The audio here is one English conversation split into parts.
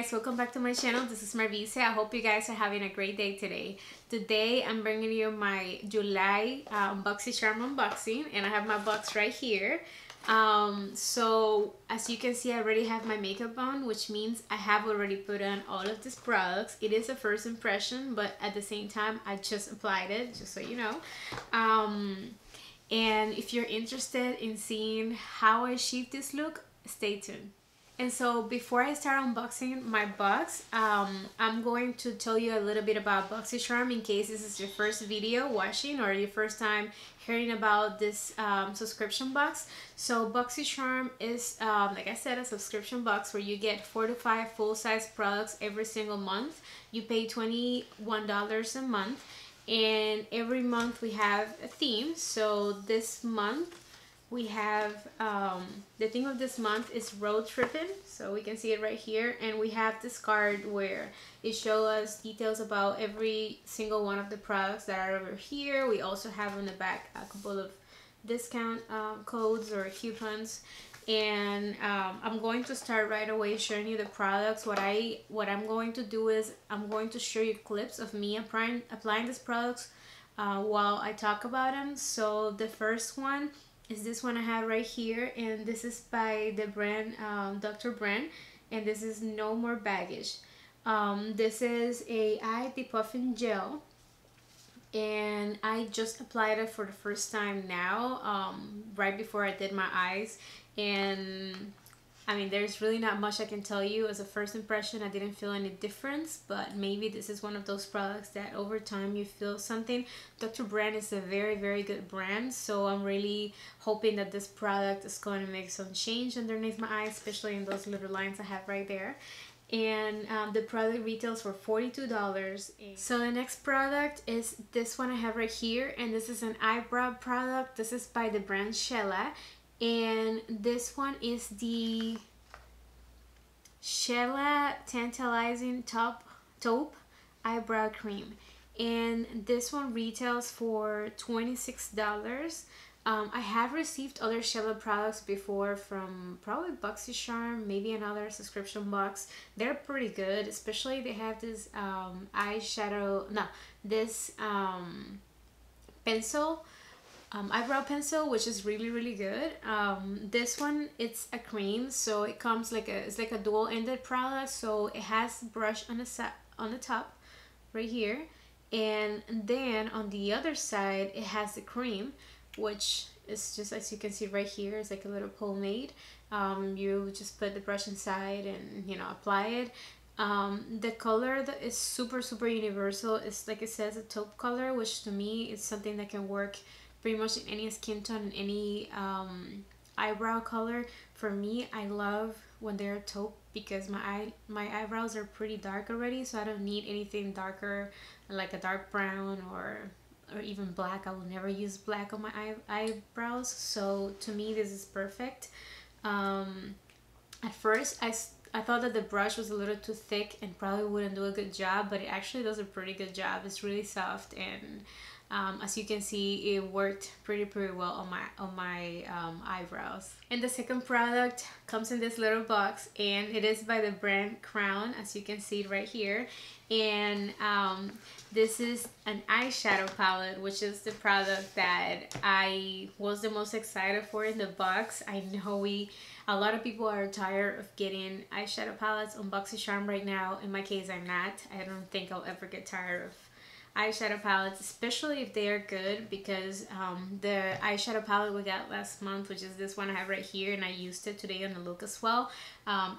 guys, welcome back to my channel. This is Mervice. I hope you guys are having a great day today. Today I'm bringing you my July BOXYCHARM unboxing, and I have my box right here. So as you can see, I already have my makeup on, which means I have already put on all of these products. It is a first impression, but at the same time I just applied it, just so you know. And if you're interested in seeing how I achieve this look, stay tuned. And so before I start unboxing my box, I'm going to tell you a little bit about BOXYCHARM in case this is your first video watching or your first time hearing about this subscription box. So BOXYCHARM is, like I said, a subscription box where you get 4 to 5 full-size products every single month. You pay $21 a month, and every month we have a theme. So this month we have the theme of this month is road tripping, so we can see it right here, and we have this card where it shows us details about every single one of the products that are over here. We also have on the back a couple of discount codes or coupons, and I'm going to start right away showing you the products. What I'm going to do is I'm going to show you clips of me applying these products while I talk about them. So the first one is this one I have right here, and this is by the brand Dr. Brand, and this is No More Baggage. This is a eye depuffing gel, and I just applied it for the first time now, right before I did my eyes. And I mean, there's really not much I can tell you. As a first impression, I didn't feel any difference, but maybe this is one of those products that over time you feel something. Dr. Brand is a very, very good brand, so I'm really hoping that this product is going to make some change underneath my eyes, especially in those little lines I have right there. And the product retails for $42. So the next product is this one I have right here, and this is an eyebrow product. This is by the brand Shella. And this one is the Shella Tantalizing Taupe Eyebrow Cream, and this one retails for $26. I have received other Shella products before from probably BOXYCHARM, maybe another subscription box. They're pretty good, especially they have this pencil. Eyebrow pencil, which is really good. This one, it's a cream, so it comes it's like a dual-ended product. So it has brush on the top right here, and then on the other side it has the cream, which is just, as you can see right here, it's like a little pomade. You just put the brush inside and, you know, apply it. The color that is super universal. It's like it says a taupe color, which to me is something that can work pretty much in any skin tone and any eyebrow color. For me, I love when they're taupe because my eyebrows are pretty dark already, so I don't need anything darker, like a dark brown or even black. I will never use black on my eyebrows, so to me this is perfect. At first I thought that the brush was a little too thick and probably wouldn't do a good job, but it actually does a pretty good job. It's really soft, and as you can see, it worked pretty well on my eyebrows. And the second product comes in this little box, and it is by the brand Crown, as you can see right here. And this is an eyeshadow palette, which is the product that I was the most excited for in the box. I know a lot of people are tired of getting eyeshadow palettes on BOXYCHARM right now. In my case, I'm not. I don't think I'll ever get tired of eyeshadow palettes, especially if they are good, because the eyeshadow palette we got last month, which is this one I have right here, and I used it today on the look as well, from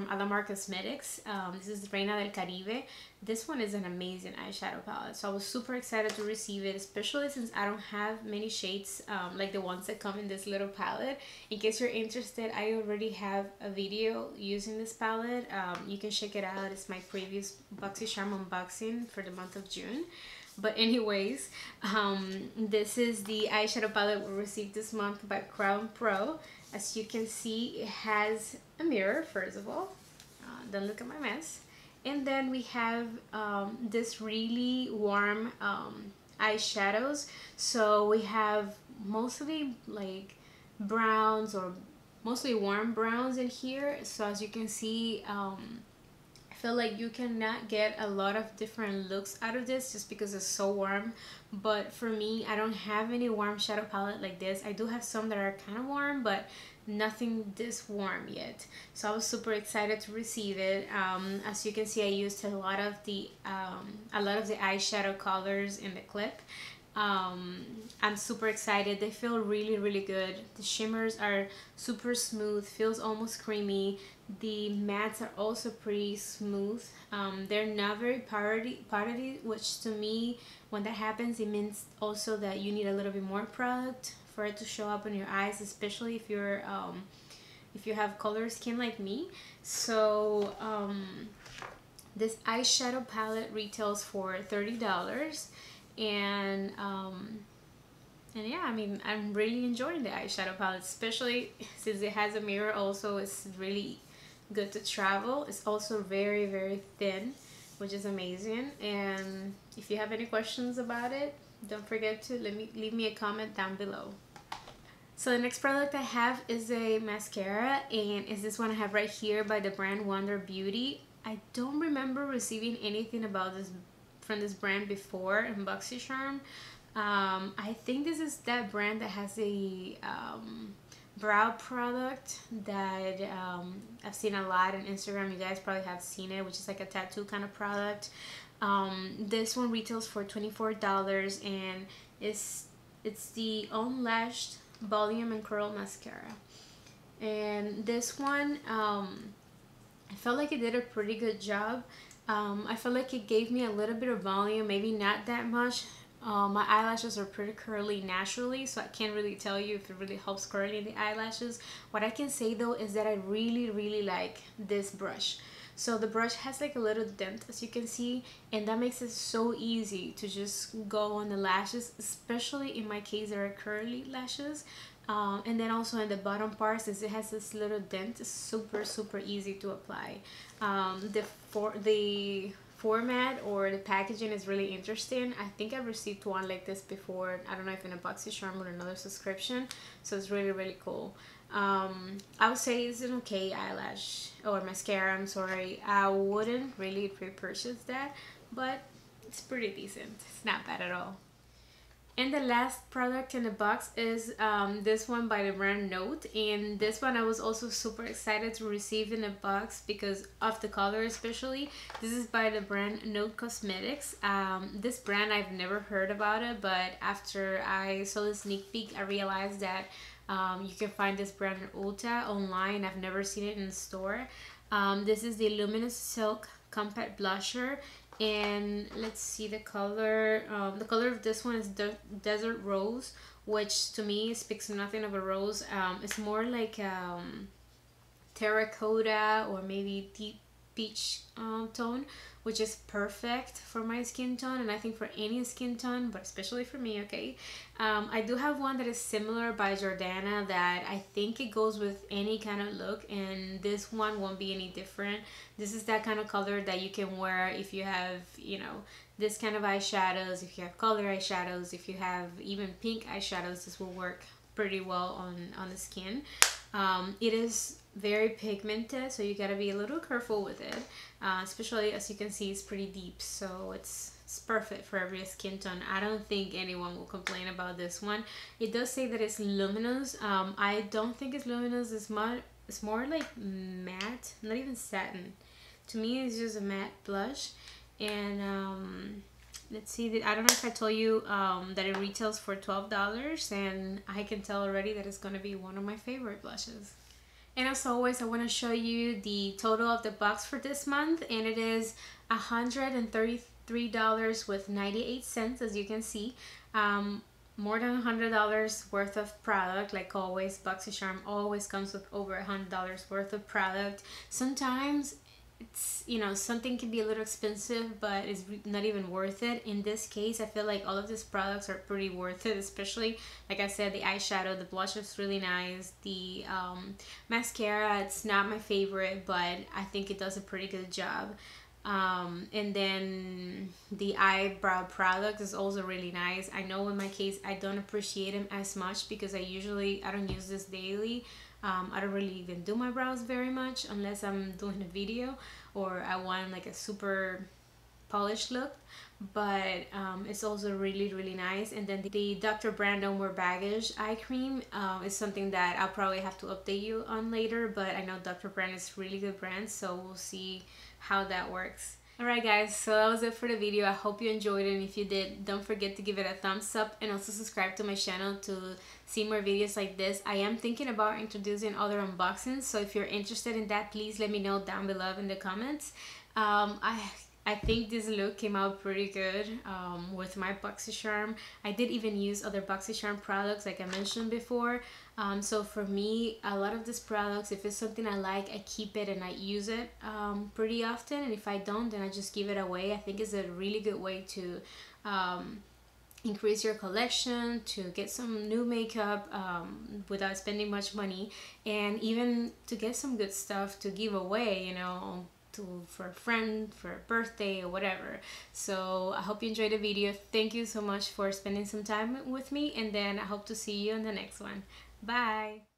Alamar Cosmetics. This is Reina del Caribe. This one is an amazing eyeshadow palette, so I was super excited to receive it, especially since I don't have many shades like the ones that come in this little palette. In case you're interested, I already have a video using this palette. You can check it out. It's my previous BOXYCHARM unboxing for the month of June. But anyways, this is the eyeshadow palette we received this month by Crown Pro. As you can see, it has a mirror, first of all. Don't look at my mess. And then we have this really warm eyeshadows. So we have mostly like browns or mostly warm browns in here. So as you can see, feel like you cannot get a lot of different looks out of this just because it's so warm. But for me, I don't have any warm shadow palette like this. I do have some that are kind of warm, but nothing this warm yet. So I was super excited to receive it. As you can see, I used a lot of the eyeshadow colors in the clip. I'm super excited. They feel really, really good. The shimmers are super smooth, feels almost creamy. The mattes are also pretty smooth. They're not very powdery, which to me, when that happens, it means also that you need a little bit more product for it to show up on your eyes, especially if you have color skin like me. So this eyeshadow palette retails for $30. And yeah, I mean, I'm really enjoying the eyeshadow palette, especially since it has a mirror. Also, it's really good to travel. It's also very, very thin, which is amazing. And if you have any questions about it, don't forget to leave me a comment down below. So the next product I have is a mascara, and it's this one I have right here by the brand Wonder Beauty. I don't remember receiving anything about this from this brand before in BOXYCHARM. I think this is that brand that has a brow product that I've seen a lot on Instagram. You guys probably have seen it, which is like a tattoo kind of product. This one retails for $24, and it's the Unlashed Volume and Curl Mascara. And this one, I felt like it did a pretty good job. I feel like it gave me a little bit of volume, maybe not that much. My eyelashes are pretty curly naturally, so I can't really tell you if it really helps curling the eyelashes. What I can say though is that I really, really like this brush. So the brush has like a little dent, as you can see, and that makes it so easy to just go on the lashes, especially in my case there are curly lashes. And then also in the bottom part, since it has this little dent, it's super, super easy to apply. The format or the packaging is really interesting. I think I've received one like this before. I don't know if in a BOXYCHARM or another subscription. So it's really, really cool. I would say it's an okay eyelash or mascara. I'm sorry. I wouldn't really repurchase that, but it's pretty decent. It's not bad at all. And the last product in the box is this one by the brand Note, and this one I was also super excited to receive in the box because of the color especially. This is by the brand Note Cosmetics. This brand, I've never heard about it, but after I saw the sneak peek I realized that you can find this brand in Ulta online. I've never seen it in the store. This is the Luminous Silk Compact Blusher. And let's see the color. The color of this one is Desert Rose, which to me speaks nothing of a rose. It's more like terracotta or maybe deep peach tone, which is perfect for my skin tone, and I think for any skin tone, but especially for me, okay? I do have one that is similar by Jordana that I think it goes with any kind of look, and this one won't be any different. This is that kind of color that you can wear if you have, you know, this kind of eyeshadows, if you have color eyeshadows, if you have even pink eyeshadows, this will work pretty well on the skin. It is very pigmented, so you gotta be a little careful with it, especially as you can see it's pretty deep, so it's perfect for every skin tone. I don't think anyone will complain about this one. It does say that it's luminous. I don't think it's luminous. It's more like matte, not even satin. To me it's just a matte blush. And let's see, I don't know if I told you that it retails for $12, and I can tell already that it's gonna be one of my favorite blushes. And as always, I want to show you the total of the box for this month, and it is $133 with 98 cents, as you can see. More than $100 worth of product. Like always, BOXYCHARM always comes with over $100 worth of product. Sometimes it's, you know, something can be a little expensive, but it's not even worth it. In this case, I feel like all of these products are pretty worth it, especially, like I said, the eyeshadow, the blush is really nice. The mascara, it's not my favorite, but I think it does a pretty good job. And then the eyebrow product is also really nice. I know in my case I don't appreciate them as much because I don't use this daily, I don't really even do my brows very much unless I'm doing a video or I want like a super polished look, but it's also really nice. And then the Dr. Brand No More Baggage eye cream is something that I'll probably have to update you on later, but I know Dr. Brand is really good brand, so we'll see how that works. Alright guys, so that was it for the video. I hope you enjoyed it, and if you did, don't forget to give it a thumbs up and also subscribe to my channel to see more videos like this. I am thinking about introducing other unboxings, so if you're interested in that, please let me know down below in the comments. I think this look came out pretty good with my BOXYCHARM. I did even use other BOXYCHARM products like I mentioned before. So for me, a lot of these products, if it's something I like, I keep it and I use it pretty often. And if I don't, then I just give it away. I think it's a really good way to increase your collection, to get some new makeup without spending much money, and even to get some good stuff to give away, you know, for a friend, for a birthday or whatever. So I hope you enjoyed the video. Thank you so much for spending some time with me, and then I hope to see you in the next one. Bye.